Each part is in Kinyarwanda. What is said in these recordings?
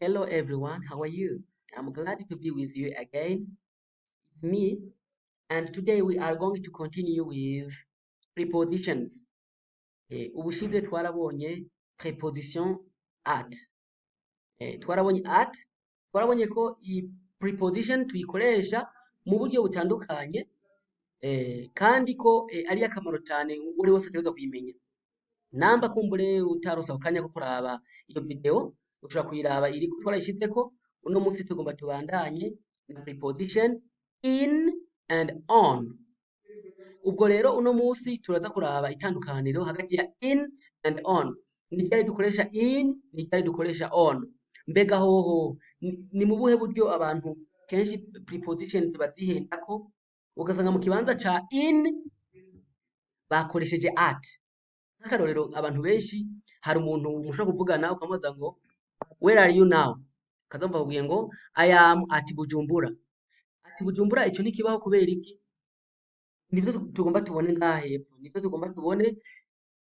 Hello everyone, how are you? I'm glad to be with you again. It's me, and today we are going to continue with prepositions. Ubushize twarabonye preposition at. Twarabonye at, twarabonye ko iyi preposition tuyikoresha mu buryo butandukanye, kandi ko ari akamaro cyane uri wese ategerezwa kuyimenya. Namba kumbure utaronse ako kanya ko kuraba iyo video, ushobora kuyiraba iri twarayishizeko. Uno munsi tugomba tubandanye na preposition in and on. Ubwo rero uno munsi turaza kuraba itandukaniro hagati ya in and on. Ni ryari dukoresha in, ni ryari dukoresha on. Mbega hoho ni mu buhe buryo abantu kenshi prepositions bazihendako, ugasanga mu kibanza ca in bakoresheje at. Nk'akarorero abantu benshi, hari umuntu mushobora kuvugana ukamubaza ngo where are you now? Kazamva bakubwiye ngo I am at Bujumbura. Ati Bujumbura ico ntikibaho kubera iki? Nivyo tugomba tubone ngaha hepfo, nivyo tugomba tubone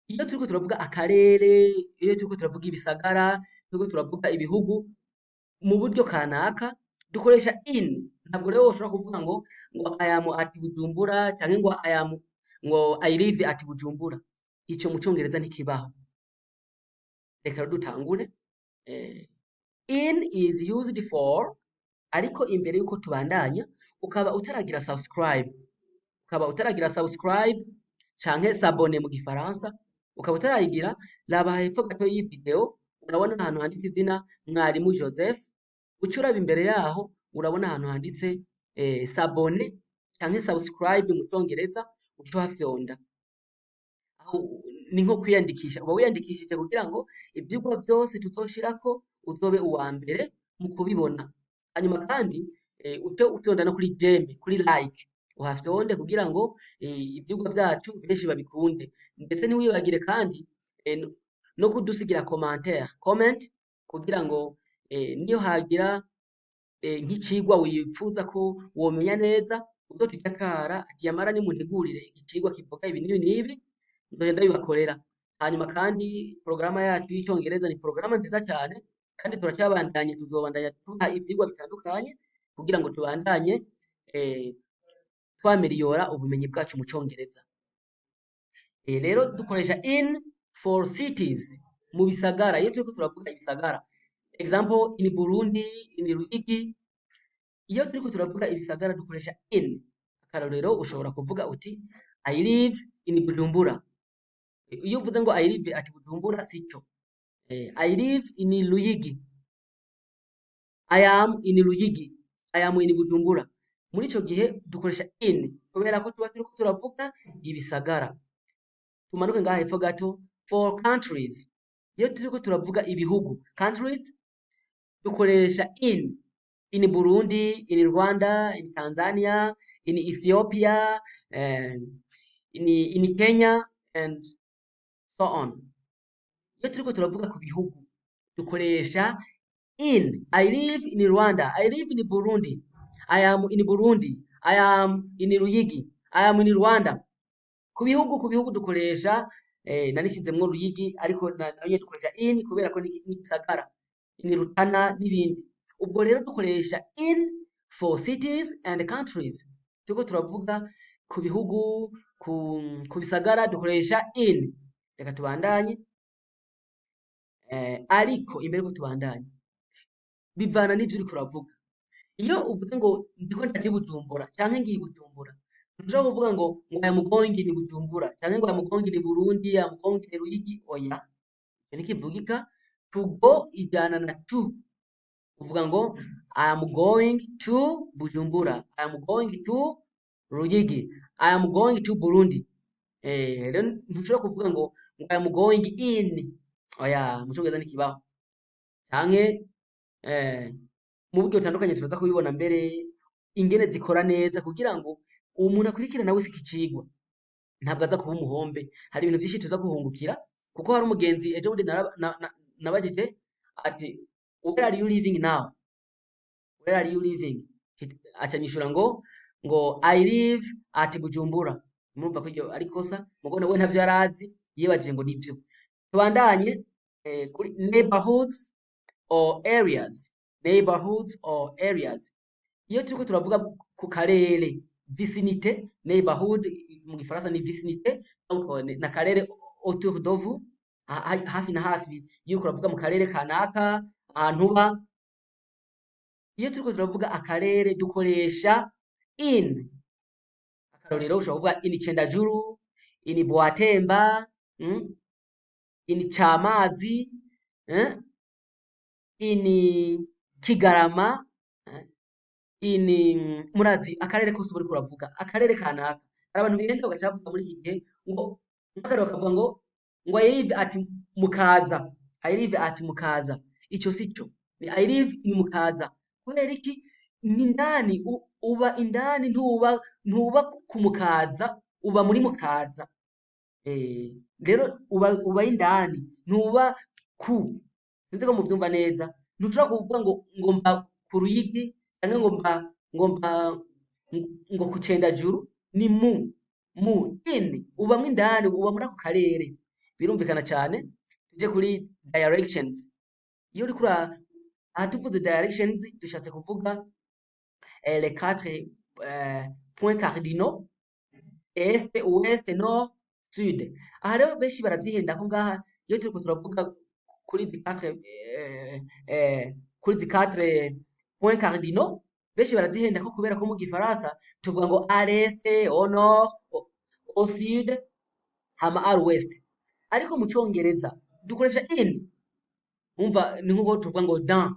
iyo turiko turavuga akarere, iyo turiko turavuga ibisagara, turiko turavuga ibihugu mu buryo kanaka dukoresha in. Ntabwo rero woshobora kuvuga ngo I am at Bujumbura canke ngo I live at Bujumbura. Ico mu Congereza ntikibaho. Reka dutangure. In is used for, ariko imbere yuko tubandanya ukaba utaragira subscribe canke s'abonner mu gifaransa, ukaba utarayigira, raba hepfo gato y'iyi video urabona ahantu handitse izina Mwarimu Joseph. Uca uraba imbere yaho urabona ahantu handitse s'abonner canke subscribe mu Congereza, uca uhafyonda. Ni nko kwiyandikisha, uba wiyandikishije kugira ngo ivyigwa vyose tuzoshirako uzobe uwa mbere mu kubibona. Hanyuma kandi uce uvyonda no kuri j'aime, kuri like, uhafyonde kugira ngo ivyigwa vyacu benshi babikunde. Ndetse ntiwibagire kandi no kudusigira comment kugira ngo niyo hagira nk'icigwa wipfuza ko womenya neza, uzotujya kara ati yamara nimuntegurire ikicigwa kivuga ibi n'ibi n'ibi, nzoja ndabibakorera. Hanyuma kandi porogaramu yacu y'icongereza ni porogaramu nziza cyane, kandi turacyabandanye, tuzobandanya tuha ivyigwa bitandukanye kugira ngo tubandanye twameliyora ubumenyi bwacu mu Congereza. Rero dukoresha in for cities, mu bisagara. Iyo turiko turavuga ibisagara, example in Burundi, in Ruyigi. Iyo turiko turavuga ibisagara dukoresha in. Akarorero ushobora kuvuga uti I live in Bujumbura. Iyo uvuze ngo I live at Bujumbura sico. I live in Ruyigi. I am in Ruyigi. I am in Bujumbura. Muri ico gihe dukoresha in kubera ko tuba turiko turavuga ibisagara. Tumanuke ngaha hepfo gato for countries. Iyo turiko turavuga ibihugu, countries, dukoresha in Burundi, in Rwanda, in Tanzania, in Ethiopia, in Kenya and so on. Iyo turiko turavuga ku bihugu dukoresha in. I live in Rwanda, I live in Burundi, I am in Burundi, I am in Ruyigi, I am in Rwanda. Ku bihugu dukoresha narishyizemwo Ruyigi, ariko nayo dukoresha in kubera ko ni gisagara, ni Rutana n'ibindi. Ubwo rero dukoresha in for cities and countries. Turiko turavuga ku bihugu, ku bisagara dukoresha in. Reka tubandanye. Ariko imbere ko tubandanye, bivana n'ivyo uriko uravuga. Iyo uvuze ngo ndiko ndaje Bujumbura canke ngiye Bujumbura, ntushobora kuvuga ngo I am going in Bujumbura canke ngo I am going in Burundi, I am going in Ruyigi. Oya, ivyo ntikivugika. To go ijana na to. Uvuga ngo I am going to Bujumbura, I am going to Ruyigi, I am going to Burundi. Rero ntushobora kuvuga ngo I am going in. Oya, mu Congereza ntikibaho. Canke mu buryo butandukanye turaza kubibona mbere ingene zikora neza kugira ngo umuntu akurikirana wese ikicigwa ntabwo aza kuba umuhombe. Hari ibintu vyinshi tuza guhungukira, kuko hari umugenzi ejo bundi nabajije ati where are you living now? Where are you living? Aca nyishura ngo I live at Bujumbura. Murumva ko iryo ari kosa, mugo nawe ntavyo yarazi, yibajije ngo nivyo. Tubandanye kuri neighborhoods or areas. Neighborhoods or areas. Iyo turiko turavuga ku karere, vicinité, neighborhood mu gifaransa ni vicinité, donc na karere autour de vous, hafi na hafi, iyo uriko uravuga mu karere kanaka, ahantu uba. Iyo turiko turavuga akarere dukoresha in. Akarorero ushobora kuvuga in Cendajuru, in Bwatemba, in Camazi, in Kigarama, in murazi akarere kose uriko uravuga akarere kanaka. Hari abantu bigenda bagaca bavuga muri iki gihe ngo akarere bakavuga ngo I live at Mukaza, I live at Mukaza. Ico sico, I live in Mukaza. Kubera iki? Ni indani, uba indani, ntuba ku Mukaza, uba muri Mukaza. Rero uba indani, ntuba ku, sinzi ko muvyumva neza. Ntushobora kuvuga ngo mba ku Ruyigi canke ngo ku Cendajuru. Ni mu in, ubamwo indani, uba muri ako karere. Birumvikana cane. Tuje kuri directions. Iyo uriko aha tuvuze directions dushatse kuvuga les 4 points cardinaux: est, ouest, nord, sud. Aha rero benshi baravyihendako ngaha iyo turiko turavuga kuri izi 4 points cardinaux, benshi barazihendako kubera ko mu gifaransa tuvuga ngo à l'est, au nord, au sud, hama à l'ouest. Ariko mu congereza dukoresha in. Umva ni nkuko tuvuga ngo dans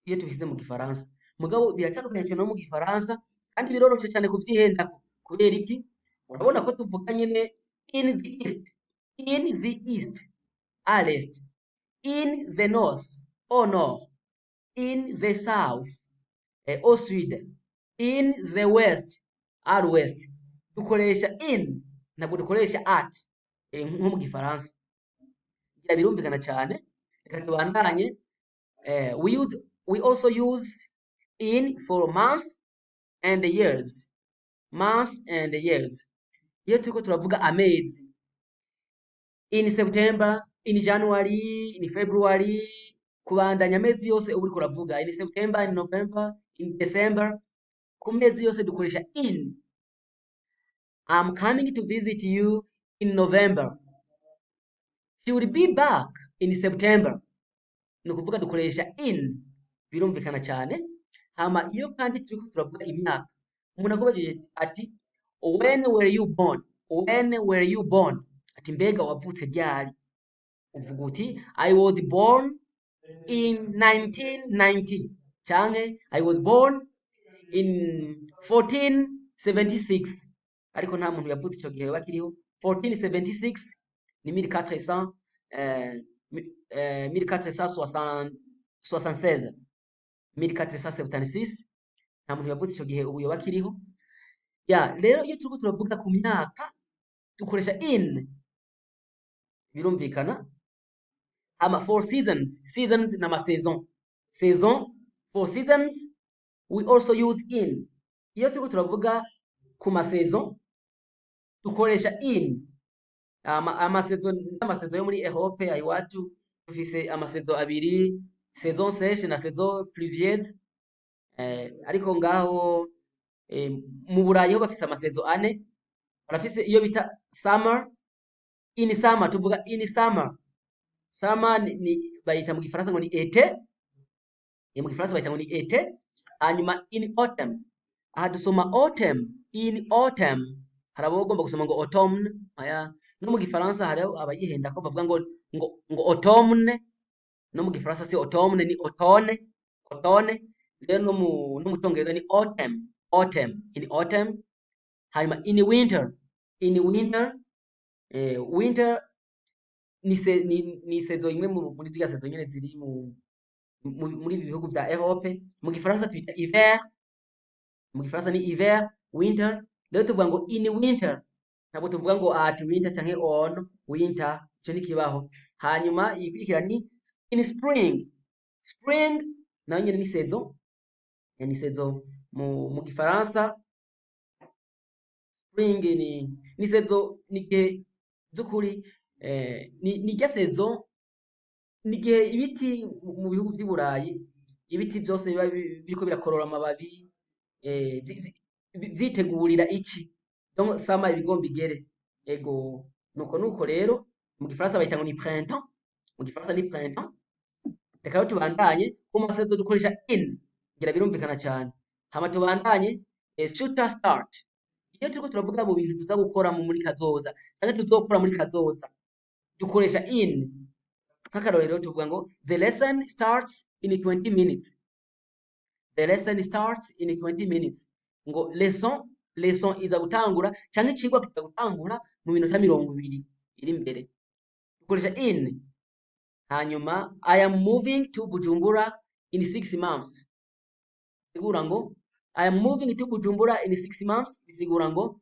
iyo tubishyize mu gifaransa. Mugabo biratandukanye cyane no mu gifaransa kandi biroroshe cyane kuvyihendako. Kubera iki? Urabona ko tuvuga nyene in the east, à l'est, in the north, au nord, in the south, au sud, in the west, à l'ouest. Dukoresha in, ntabwo dukoresha at nko mu gifaransa. Birumvikana cyane. Reka tubandanye. We also use in for months and years. Months and years. Iyo turiko turavuga amezi, in September, in January, in February, kubandanya amezi yose uba uriko uravuga in September, in November, in December. Ku mezi yose dukoresha in. I'm coming to visit you in November. She will be back in September. Ni ukuvuga dukoresha in. Birumvikana cyane. Hama iyo kandi turiko turavuga imyaka, umuntu akubajije ati when were you born? When were you born? Ati mbega wavutse ryari? Uvuga uti I was born in 1990. Canke I was born in 1476. Ariko nta muntu yavutse ico gihe bakiriho. 1476 ni 1476. 1476 nta muntu yavutse ico gihe ubu yoba akiriho. Rero iyo turiko turavuga ku myaka dukoresha in. Birumvikana. Ama for seasons n'ama saison. For seasons we also use in. Iyo turiko turavuga ku masaison dukoresha in. Amasaison yo muri Europe iwacu dufise amasaison abiri, saison sèche na saison pluvieuse. Ariko ngaho mu Burayi ho bafise amasaison 4. Barafise iyo bita summer. In summer tuvuga in summer. Summer ni bayita mu gifaransa ngo ni été. Mu gifaransa bayita ngo ni été. Hanyuma in autumn. Aha dusoma autumn, in autumn. Hari abagomba gusoma ngo autumn. No mu gifaransa hari abayihenda ko bavuga ngo automne. No mu gifaransa si automne ni automne. Rero no mu Congereza ni autumn, in autumn. Hanyuma in winter, winter ni sezo imwe muri ziga sezo nyene ziri muri ibi bihugu vya Europe. Mu gifaransa twita hiver. Mu gifaransa ni hiver, winter. Rero tuvuga ngo in winter. Ntabwo tuvuga ngo at winter canke on winter. Ico ni kibaho. Hanyuma ikurikira ni in spring. Spring nayo nyene ni sezo. Ni sezo mu gifaransa. Spring ni sezo ni gihe z'ukuri ni rya sezo n'igihe ibiti mu bihugu vy'i Burayi ibiti vyose biba biriko birakorora amababi vyitegurira ici donc sama ibigomba igere ego nuko rero mu gifaransa bayita ngo ni printemps mu gifaransa ni printemps reka rero tubandanye ku masezo dukoresha in ngira birumvikana cyane hama tubandanye future start iyo turiko turavuga mu bintu tuza gukora muri kazoza canke tuzokora muri kazoza dukoresha in nk'akarorero tuvuga ngo the lesson starts in 20 minutes. The lesson starts in 20 minutes. Ngo lesson iza gutangura canke icigwa kiza gutangura mu minota 20 iri imbere. Dukoresha in. Hanyuma I am moving to Bujumbura in 6 months. Sigura ngo I am moving to Bujumbura in 6 months. Bisigura ngo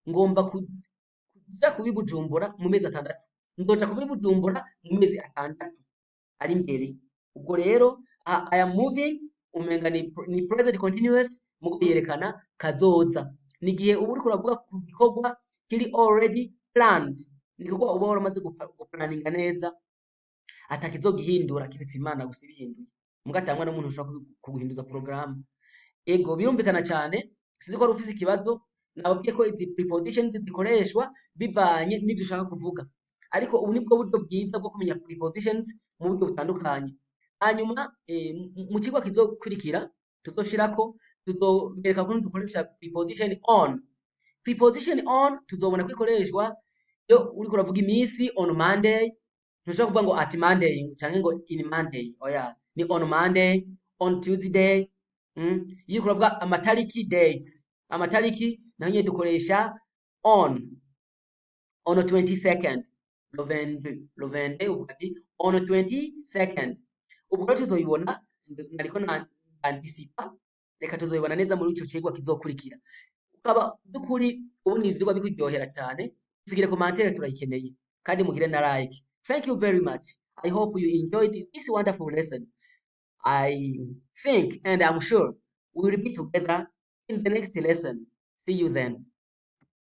ngomba kuja kubi Bujumbura mu mezi 6. Ndoja kubi Bujumbura mu mezi 6 ari imbere. Ubwo rero I am moving umenga ni present continuous mugo yerekana kazoza. Nigihe ubu uriko uravuga ku gikorwa kiri already planned. Nigikorwa uba waramaze guplaninga neza atakizogihindura kiretse Imana gusa ibihinduye. Mugatangwa n'umuntu ushobora kuguhinduza program. Ego birumvikana cyane sizi ko ari ufise ikibazo nababwiye ko izi prepositions zikoreshwa bivanye n'ivyo ushaka kuvuga. Ariko ubu nibwo buryo bwiza bwo kumenya prepositions mu buryo butandukanye. Hanyuma mu kigwa kizokurikira tuzoshirako tuzobereka ko dukoresha preposition on. Preposition on tuzobona ko ikoreshwa yo uriko uravuga imisi on Monday ntushobora kuvuga ngo at Monday canke ngo in Monday oya ni on Monday on Tuesday iyo uriko uravuga amatariki dates amatariki naho nyene dukoresha on 22nd le 22 uvuga ati on 22nd ubwo rero tuzoyibona nariko anticipa reka tuzoyibona neza muri ico cigwa kizokurikira ukaba dukuri ubundi ivyigwa bikuryohera cyane usigire commentaire turayikeneye kandi mugire na like. Thank you very much. I hope you enjoyed this wonderful lesson. I think and I'm sure we will be together in the next lesson. See you then.